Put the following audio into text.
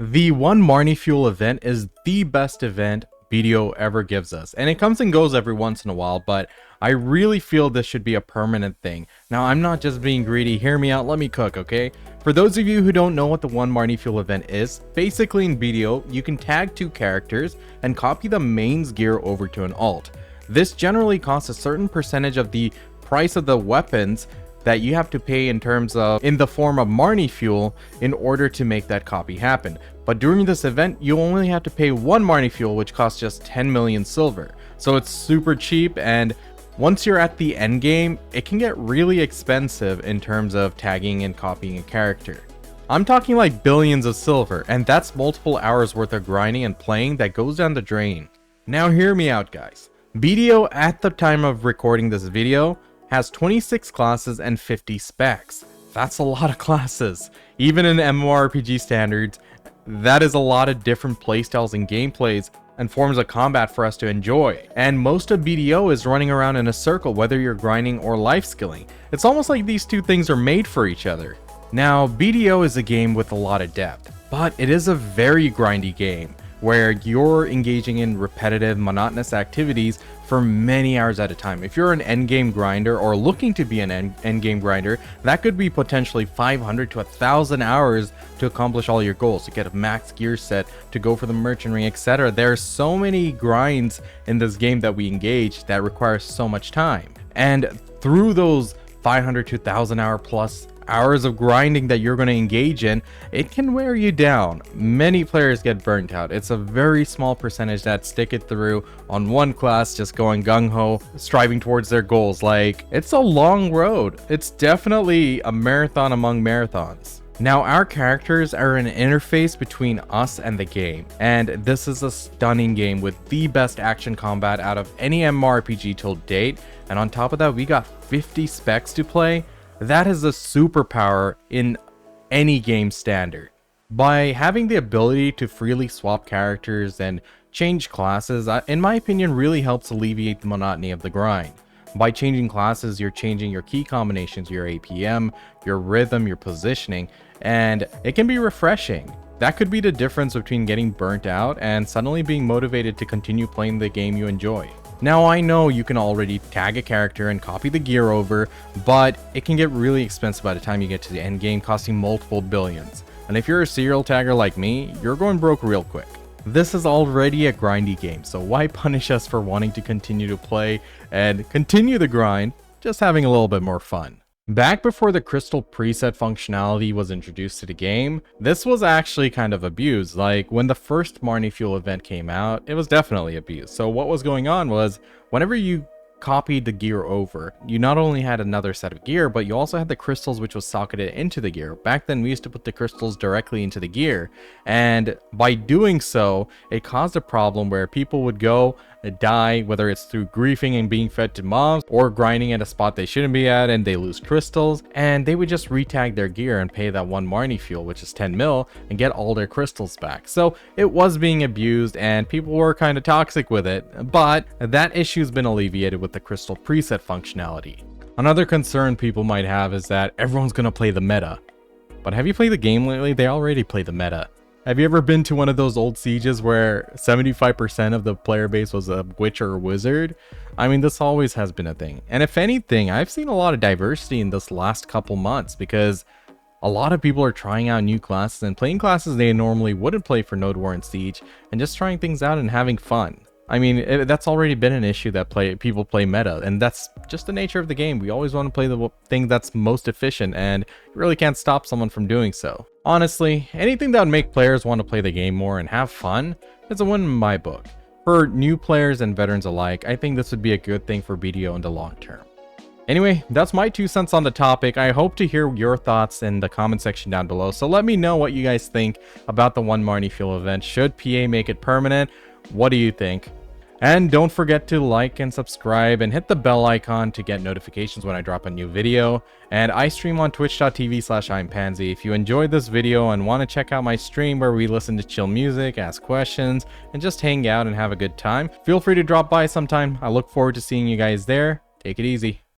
The One Marni Fuel event is the best event BDO ever gives us, and it comes and goes every once in a while, but I really feel this should be a permanent thing. Now, I'm not just being greedy, hear me out, let me cook, okay? For those of you who don't know what the One Marni Fuel event is, basically in BDO, you can tag two characters and copy the main's gear over to an alt. This generally costs a certain percentage of the price of the weapons that you have to pay in the form of Marni Fuel in order to make that copy happen. But during this event, you only have to pay one Marni Fuel, which costs just 10 million silver. So it's super cheap, and once you're at the end game, it can get really expensive in terms of tagging and copying a character. I'm talking like billions of silver, and that's multiple hours worth of grinding and playing that goes down the drain. Now hear me out, guys. BDO at the time of recording this video has 26 classes and 50 specs. That's a lot of classes. Even in MMORPG standards, that is a lot of different playstyles and gameplays and forms of combat for us to enjoy. And most of BDO is running around in a circle, whether you're grinding or life skilling. It's almost like these two things are made for each other. Now, BDO is a game with a lot of depth, but it is a very grindy game where you're engaging in repetitive, monotonous activities for many hours at a time. If you're an endgame grinder or looking to be an endgame grinder, that could be potentially 500 to 1,000 hours to accomplish all your goals, to get a max gear set, to go for the merchant ring, etc. There are so many grinds in this game that we engage that require so much time. And through those 500 to 1,000 hour plus hours of grinding that you're going to engage in, it can wear you down. Many players get burnt out. It's a very small percentage that stick it through on one class, just going gung-ho, striving towards their goals. Like, it's a long road. It's definitely a marathon among marathons. Now, our characters are an interface between us and the game, and this is a stunning game with the best action combat out of any MMORPG till date, and on top of that, we got 50 specs to play. That is a superpower in any game standard. By having the ability to freely swap characters and change classes, in my opinion, really helps alleviate the monotony of the grind. By changing classes, you're changing your key combinations, your APM, your rhythm, your positioning, and it can be refreshing. That could be the difference between getting burnt out and suddenly being motivated to continue playing the game you enjoy. Now, I know you can already tag a character and copy the gear over, but it can get really expensive by the time you get to the end game, costing multiple billions. And if you're a serial tagger like me, you're going broke real quick. This is already a grindy game, so why punish us for wanting to continue to play and continue the grind, just having a little bit more fun? Back before the crystal preset functionality was introduced to the game, this was actually kind of abused. Like, when the first Marni Fuel event came out, it was definitely abused. So what was going on was, whenever you copied the gear over, you not only had another set of gear, but you also had the crystals which was socketed into the gear. Back then, we used to put the crystals directly into the gear, and by doing so, it caused a problem where people would go die, whether it's through griefing and being fed to mobs, or grinding at a spot they shouldn't be at and they lose crystals, and they would just retag their gear and pay that one Marni Fuel, which is 10 mil, and get all their crystals back. So it was being abused and people were kind of toxic with it, but that issue's been alleviated with the crystal preset functionality. Another concern people might have is that everyone's gonna play the meta. But have you played the game lately? They already play the meta. Have you ever been to one of those old sieges where 75% of the player base was a witch or a wizard? I mean, this always has been a thing. And if anything, I've seen a lot of diversity in this last couple months because a lot of people are trying out new classes and playing classes they normally wouldn't play for Node War and Siege, and just trying things out and having fun. I mean, that's already been an issue that people play meta, and that's just the nature of the game. We always want to play the thing that's most efficient, and you really can't stop someone from doing so. Honestly, anything that would make players want to play the game more and have fun is a win in my book. For new players and veterans alike, I think this would be a good thing for BDO in the long term. Anyway, that's my 2 cents on the topic. I hope to hear your thoughts in the comment section down below, so let me know what you guys think about the One Marni Fuel event. Should PA make it permanent? What do you think? And don't forget to like and subscribe and hit the bell icon to get notifications when I drop a new video. And I stream on twitch.tv/I'mPansy. If you enjoyed this video and want to check out my stream where we listen to chill music, ask questions, and just hang out and have a good time, feel free to drop by sometime. I look forward to seeing you guys there. Take it easy.